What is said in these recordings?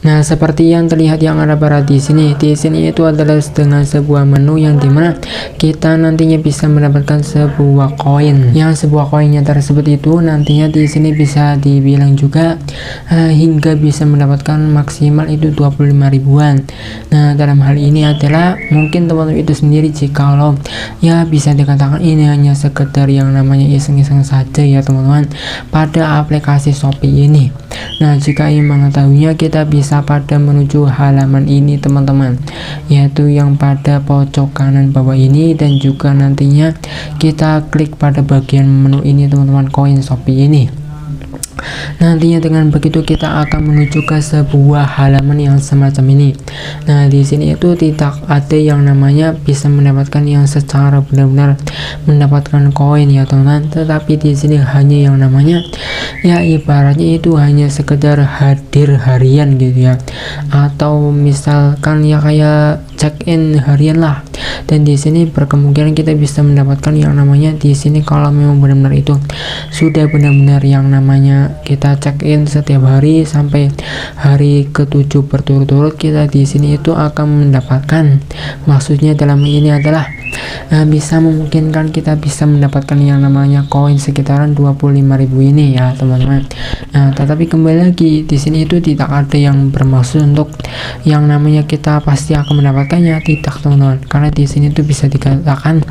Nah, seperti yang terlihat yang ada pada di sini itu adalah dengan sebuah menu yang dimana kita nantinya bisa mendapatkan sebuah koin. Yang sebuah koinnya tersebut itu nantinya di sini bisa dibilang juga hingga bisa mendapatkan maksimal itu 25 ribuan. Nah, dalam hal ini adalah mungkin teman-teman itu sendiri jikalau ya bisa dikatakan ini hanya sekedar yang namanya iseng-iseng saja ya teman-teman pada aplikasi Shopee ini. Nah, jika ingin mengetahuinya kita bisa pada menuju halaman ini teman-teman, yaitu yang pada pojok kanan bawah ini, dan juga nantinya kita klik pada bagian menu ini teman-teman, koin Shopee ini. Nantinya dengan begitu kita akan menuju ke sebuah halaman yang semacam ini. Nah, di sini itu tidak ada yang namanya bisa mendapatkan yang secara benar-benar mendapatkan koin ya teman-teman, tetapi di sini hanya yang namanya ya ibaratnya itu hanya sekedar hadir harian gitu ya, atau misalkan ya kayak check-in harian lah. Dan di sini berkemungkinan kita bisa mendapatkan yang namanya di sini kalau memang benar-benar itu sudah benar-benar yang namanya kita check-in setiap hari sampai hari ke-7 berturut-turut, kita di sini itu akan mendapatkan, maksudnya dalam ini adalah bisa memungkinkan kita bisa mendapatkan yang namanya koin sekitaran 25.000 ini ya teman-teman. Nah, tetapi kembali lagi di sini itu tidak ada yang bermaksud untuk yang namanya kita pasti akan mendapatkannya, tidak teman-teman, karena di sini itu bisa dikatakan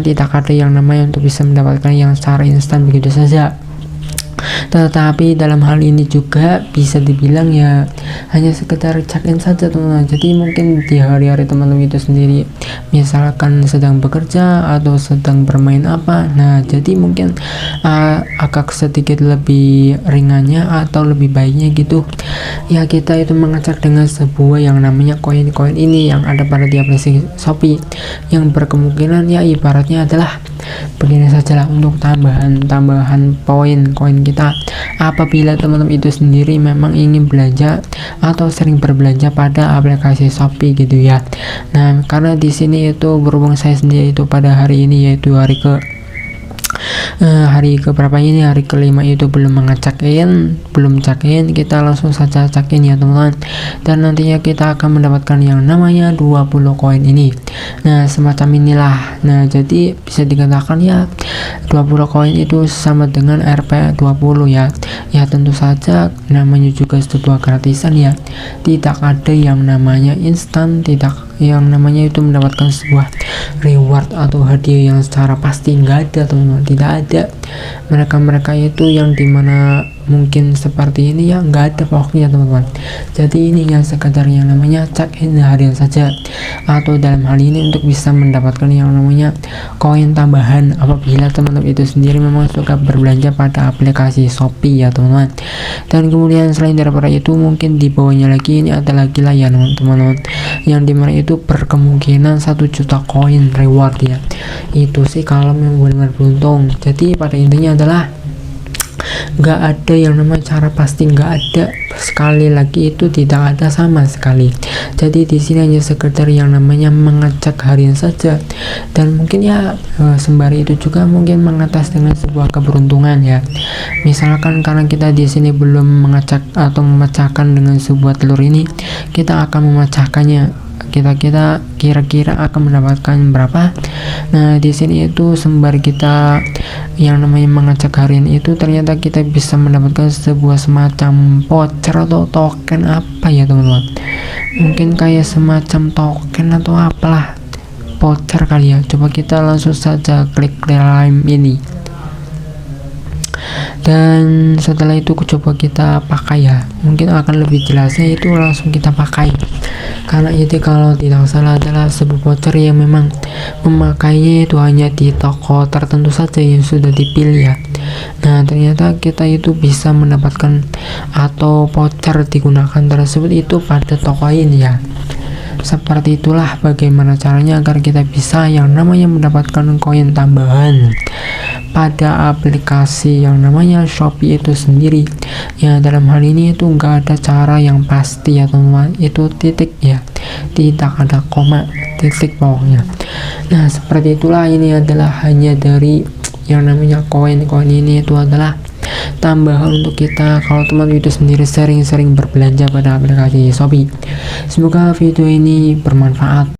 tidak ada yang namanya untuk bisa mendapatkan yang secara instan begitu saja. Tetapi dalam hal ini juga bisa dibilang ya hanya sekedar check-in saja teman-teman. Jadi mungkin di hari-hari teman-teman itu sendiri misalkan sedang bekerja atau sedang bermain apa, nah jadi mungkin agak sedikit lebih ringannya atau lebih baiknya gitu ya kita itu mengecek dengan sebuah yang namanya koin-koin ini yang ada pada di aplikasi Shopee, yang berkemungkinan ya ibaratnya adalah begini sajalah untuk tambahan poin-koin kita apabila teman-teman itu sendiri memang ingin belanja atau sering berbelanja pada aplikasi Shopee gitu ya. Nah, karena di sini itu berhubung saya sendiri itu pada hari ini yaitu hari keberapa ini, hari kelima itu belum check-in, kita langsung saja check-in ya teman-teman, dan nantinya kita akan mendapatkan yang namanya 20 koin ini. Nah, semacam inilah. Nah, jadi bisa dikatakan ya 20 koin itu sama dengan Rp20 ya. Ya tentu saja namanya juga sebuah gratisan ya, tidak ada yang namanya instan, tidak yang namanya itu mendapatkan sebuah reward atau hadiah yang secara pasti, nggak ada teman-teman, tidak ada. Mereka itu yang dimana mungkin seperti ini ya nggak ada pokoknya teman-teman. Jadi ini yang sekadar yang namanya check-in harian saja, atau dalam hal ini untuk bisa mendapatkan yang namanya koin tambahan apabila teman-teman itu sendiri memang suka berbelanja pada aplikasi Shopee ya teman-teman. Dan kemudian selain daripada itu mungkin di bawahnya lagi ini ada lagi lah ya teman-teman, yang dimana itu berkemungkinan 1 juta koin reward ya. Itu sih kalau memang benar-benar beruntung. Jadi pada intinya adalah nggak ada yang namanya cara pasti, nggak ada, sekali lagi itu tidak ada sama sekali. Jadi di sini hanya sekedar yang namanya mengecek harian saja, dan mungkin ya sembari itu juga mungkin mengatas dengan sebuah keberuntungan ya. Misalkan karena kita di sini belum mengecek atau memecahkan dengan sebuah telur ini, kita akan memecahkannya. Kita kira-kira akan mendapatkan berapa. Nah, di sini itu sembari kita yang namanya mengecek harian itu ternyata kita bisa mendapatkan sebuah semacam voucher atau token apa ya teman-teman, mungkin kayak semacam token atau apalah, voucher kali ya. Coba kita langsung saja klik claim ini, dan setelah itu coba kita pakai ya, mungkin akan lebih jelasnya itu langsung kita pakai, karena itu kalau tidak salah adalah sebuah voucher yang memang memakainya itu hanya di toko tertentu saja yang sudah dipilih ya. Nah, ternyata kita itu bisa mendapatkan atau voucher digunakan tersebut itu pada toko ini ya. Seperti itulah bagaimana caranya agar kita bisa yang namanya mendapatkan koin tambahan pada aplikasi yang namanya Shopee itu sendiri. Ya, dalam hal ini itu enggak ada cara yang pasti ya teman-teman, itu titik ya, tidak ada koma, titik pokoknya. Nah, seperti itulah, ini adalah hanya dari yang namanya koin-koin ini itu adalah tambahan untuk kita kalau teman itu sendiri sering-sering berbelanja pada aplikasi Shopee. Semoga video ini bermanfaat.